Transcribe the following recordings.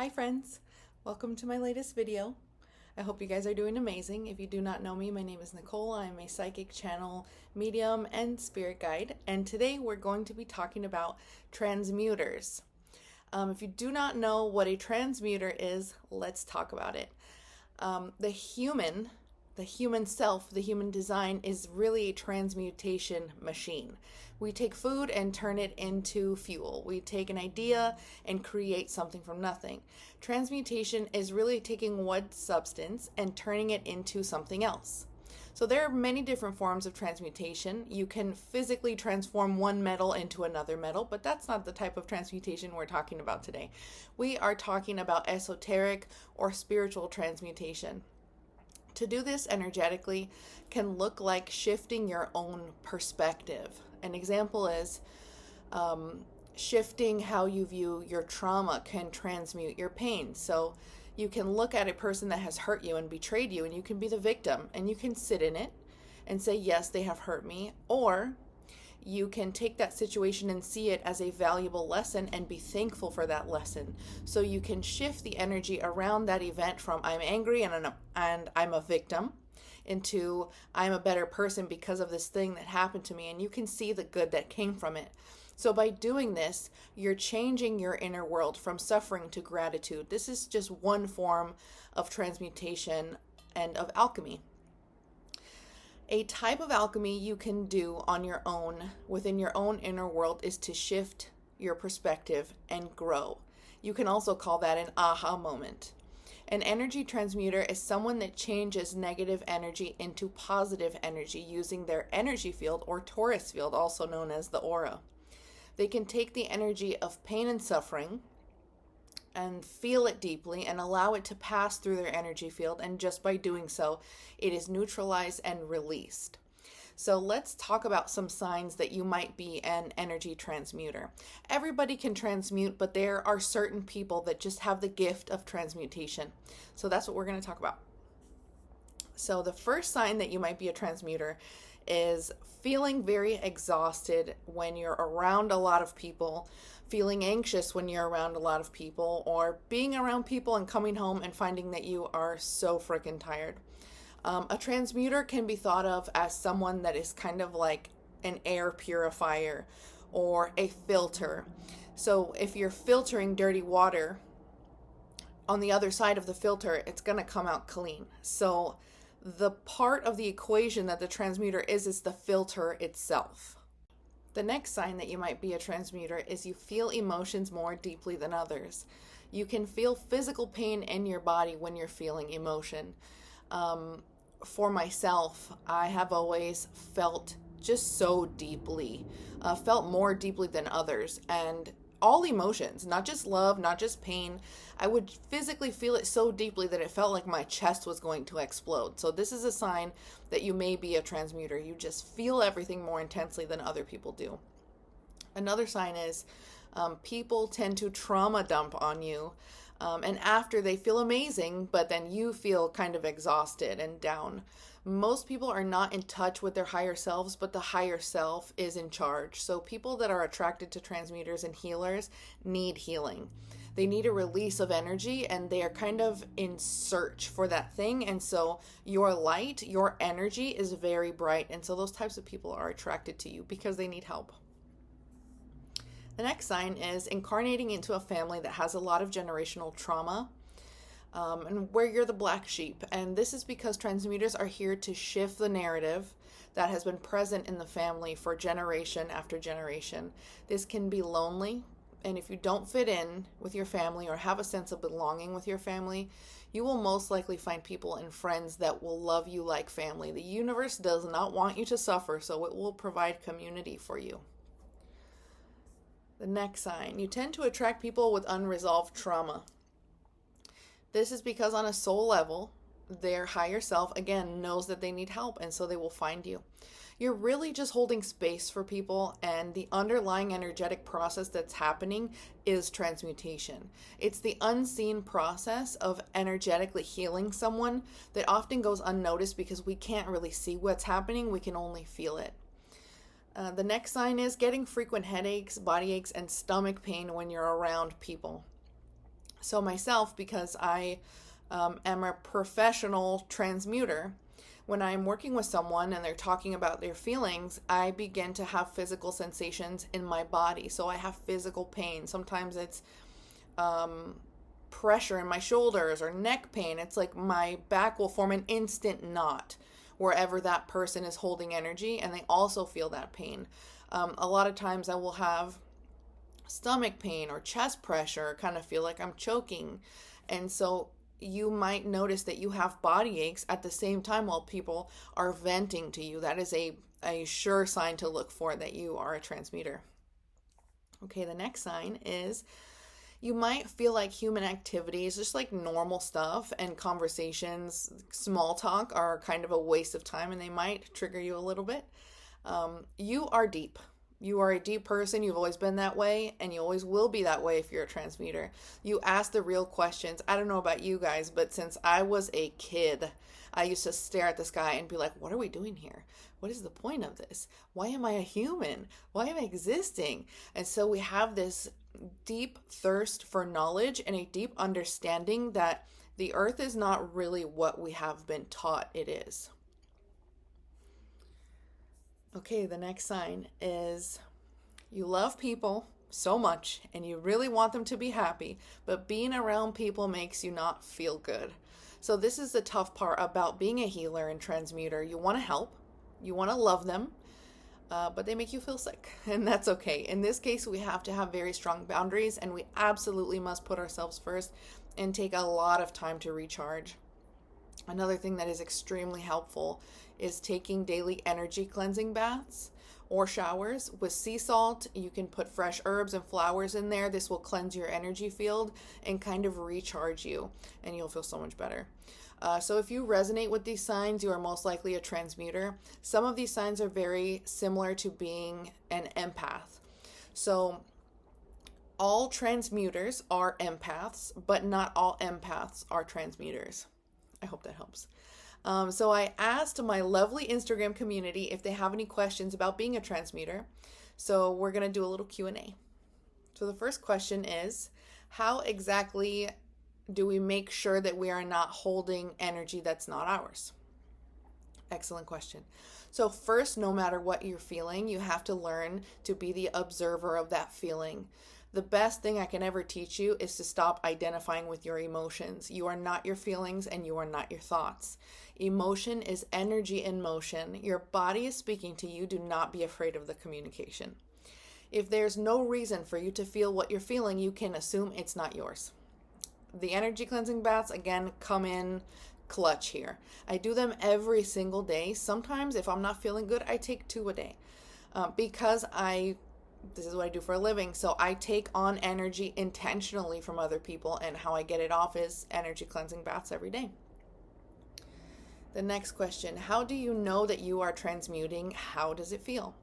Hi friends, welcome to my latest video. I hope you guys are doing amazing. If you do not know me, my name is Nicole. I'm a psychic channel, medium, and spirit guide, and today we're going to be talking about transmuters. If you do not know what a transmuter is, let's talk about it. The human self, the human design is really a transmutation machine. We take food and turn it into fuel. We take an idea and create something from nothing. Transmutation is really taking one substance and turning it into something else. So there are many different forms of transmutation. You can physically transform one metal into another metal, but that's not the type of transmutation we're talking about today. We are talking about esoteric or spiritual transmutation. To do this energetically can look like shifting your own perspective. An example is shifting how you view your trauma can transmute your pain. So you can look at a person that has hurt you and betrayed you, and you can be the victim, and you can sit in it and say, yes, they have hurt me. Or you can take that situation and see it as a valuable lesson and be thankful for that lesson. So you can shift the energy around that event from I'm angry and I'm a victim into I'm a better person because of this thing that happened to me, and you can see the good that came from it. So by doing this, you're changing your inner world from suffering to gratitude. This is just one form of transmutation and of alchemy. A type of alchemy you can do on your own, within your own inner world, is to shift your perspective and grow. You can also call that an aha moment. An energy transmuter is someone that changes negative energy into positive energy using their energy field or torus field, also known as the aura. They can take the energy of pain and suffering and feel it deeply and allow it to pass through their energy field, and just by doing so, it is neutralized and released. So let's talk about some signs that you might be an energy transmuter. Everybody can transmute, but there are certain people that just have the gift of transmutation. So that's what we're going to talk about. So the first sign that you might be a transmuter is feeling very exhausted when you're around a lot of people, feeling anxious when you're around a lot of people, or being around people and coming home and finding that you are so freaking tired. A transmuter can be thought of as someone that is kind of like an air purifier or a filter. So if you're filtering dirty water, on the other side of the filter, it's going to come out clean. So the part of the equation that the transmuter is the filter itself. The next sign that you might be a transmuter is you feel emotions more deeply than others. You can feel physical pain in your body when you're feeling emotion. For myself, I have always felt just so deeply, felt more deeply than others, and all emotions, not just love, not just pain. I would physically feel it so deeply that it felt like my chest was going to explode. So this is a sign that you may be a transmuter. You just feel everything more intensely than other people do. Another sign is people tend to trauma dump on you. And after they feel amazing, but then you feel kind of exhausted and down. Most people are not in touch with their higher selves, but the higher self is in charge. So people that are attracted to transmuters and healers need healing. They need a release of energy, and they are kind of in search for that thing. And so your light, your energy is very bright. And so those types of people are attracted to you because they need help. The next sign is incarnating into a family that has a lot of generational trauma, and where you're the black sheep. And this is because transmuters are here to shift the narrative that has been present in the family for generation after generation. This can be lonely, and if you don't fit in with your family or have a sense of belonging with your family, you will most likely find people and friends that will love you like family. The universe does not want you to suffer, so it will provide community for you. The next sign, you tend to attract people with unresolved trauma. This is because on a soul level, their higher self, again, knows that they need help, and so they will find you. You're really just holding space for people, and the underlying energetic process that's happening is transmutation. It's the unseen process of energetically healing someone that often goes unnoticed because we can't really see what's happening, we can only feel it. The next sign is getting frequent headaches, body aches, and stomach pain when you're around people. So myself, because I am a professional transmuter, when I'm working with someone and they're talking about their feelings, I begin to have physical sensations in my body. So I have physical pain. Sometimes it's pressure in my shoulders or neck pain. It's like my back will form an instant knot wherever that person is holding energy, and they also feel that pain. A lot of times I will have stomach pain or chest pressure, kind of feel like I'm choking. And so you might notice that you have body aches at the same time while people are venting to you. That is a sure sign to look for that you are a transmuter. Okay, the next sign is you might feel like human activities, just like normal stuff and conversations, small talk, are kind of a waste of time and they might trigger you a little bit. You are deep. You are a deep person. You've always been that way, and you always will be that way if you're a transmuter. You ask the real questions. I don't know about you guys, but since I was a kid, I used to stare at the sky and be like, what are we doing here? What is the point of this? Why am I a human? Why am I existing? And so we have this deep thirst for knowledge and a deep understanding that the earth is not really what we have been taught it is. Okay, the next sign is you love people so much and you really want them to be happy, but being around people makes you not feel good. So this is the tough part about being a healer and transmuter. You want to help, you want to love them, but they make you feel sick, and that's okay. In this case, we have to have very strong boundaries, and we absolutely must put ourselves first and take a lot of time to recharge. Another thing that is extremely helpful is taking daily energy cleansing baths or showers with sea salt. You can put fresh herbs and flowers in there. This will cleanse your energy field and kind of recharge you, and you'll feel so much better. So if you resonate with these signs, you are most likely a transmuter. Some of these signs are very similar to being an empath. So all transmuters are empaths, but not all empaths are transmuters. I hope that helps. So I asked my lovely Instagram community if they have any questions about being a transmuter. So we're going to do a little Q&A. So the first question is, how exactly do we make sure that we are not holding energy that's not ours? Excellent question. So first, no matter what you're feeling, you have to learn to be the observer of that feeling. The best thing I can ever teach you is to stop identifying with your emotions. You are not your feelings and you are not your thoughts. Emotion is energy in motion. Your body is speaking to you. Do not be afraid of the communication. If there's no reason for you to feel what you're feeling, you can assume it's not yours. The energy cleansing baths, again, come in clutch here. I do them every single day. Sometimes if I'm not feeling good, I take 2 a day because this is what I do for a living. So I take on energy intentionally from other people, and how I get it off is energy cleansing baths every day. The next question, how do you know that you are transmuting? How does it feel?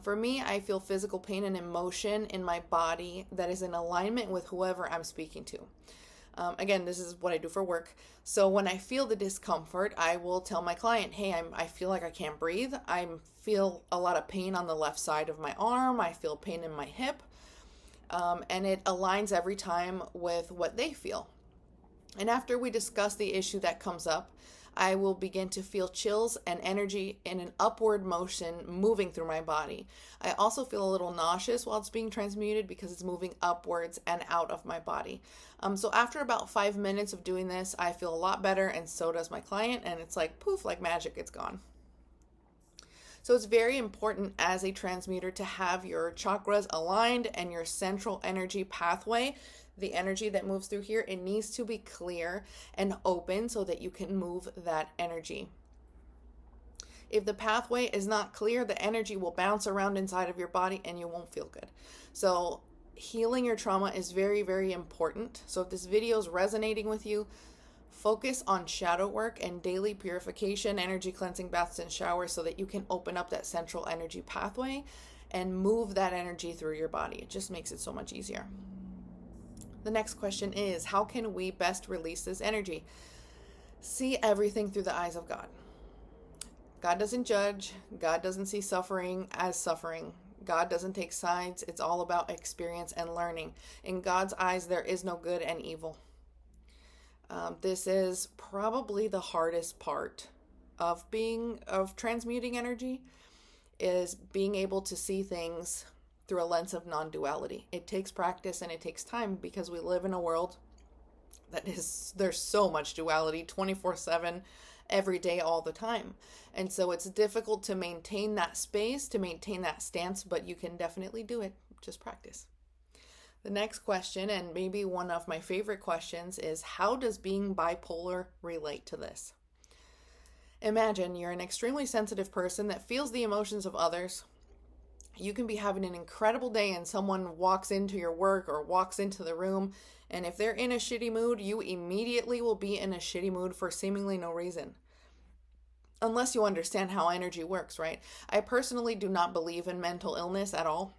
For me, I feel physical pain and emotion in my body that is in alignment with whoever I'm speaking to. Again, this is what I do for work. So when I feel the discomfort, I will tell my client, hey, I feel like I can't breathe. I feel a lot of pain on the left side of my arm. I feel pain in my hip. And it aligns every time with what they feel. And after we discuss the issue that comes up, I will begin to feel chills and energy in an upward motion moving through my body. I also feel a little nauseous while it's being transmuted because it's moving upwards and out of my body. So after about 5 minutes of doing this, I feel a lot better, and so does my client, and it's like poof, like magic, it's gone. So it's very important as a transmuter to have your chakras aligned and your central energy pathway, the energy that moves through here, it needs to be clear and open so that you can move that energy. If the pathway is not clear, the energy will bounce around inside of your body and you won't feel good. So healing your trauma is very, very important. So if this video is resonating with you, focus on shadow work and daily purification, energy cleansing baths and showers so that you can open up that central energy pathway and move that energy through your body. It just makes it so much easier. The next question is, how can we best release this energy? See everything through the eyes of God. God doesn't judge. God doesn't see suffering as suffering. God doesn't take sides. It's all about experience and learning. In God's eyes, there is no good and evil. This is probably the hardest part of transmuting energy, is being able to see things through a lens of non-duality. It takes practice and it takes time because we live in a world there's so much duality 24/7, every day, all the time. And so it's difficult to maintain that space, to maintain that stance, but you can definitely do it. Just practice. The next question, and maybe one of my favorite questions, is how does being bipolar relate to this? Imagine you're an extremely sensitive person that feels the emotions of others. You can be having an incredible day and someone walks into your work or walks into the room, and if they're in a shitty mood, you immediately will be in a shitty mood for seemingly no reason. Unless you understand how energy works, right? I personally do not believe in mental illness at all.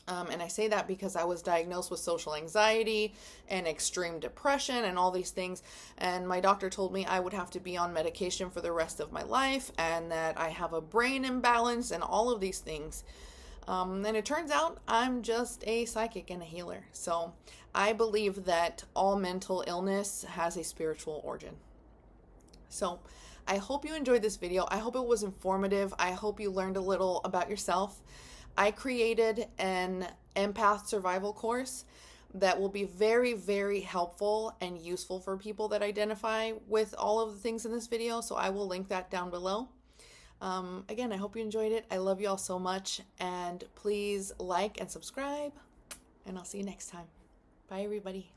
And I say that because I was diagnosed with social anxiety and extreme depression and all these things. And my doctor told me I would have to be on medication for the rest of my life and that I have a brain imbalance and all of these things. And it turns out I'm just a psychic and a healer. So I believe that all mental illness has a spiritual origin. So I hope you enjoyed this video. I hope it was informative. I hope you learned a little about yourself. I created an empath survival course that will be very, very helpful and useful for people that identify with all of the things in this video. So I will link that down below. Again, I hope you enjoyed it. I love you all so much. And please like and subscribe. And I'll see you next time. Bye, everybody.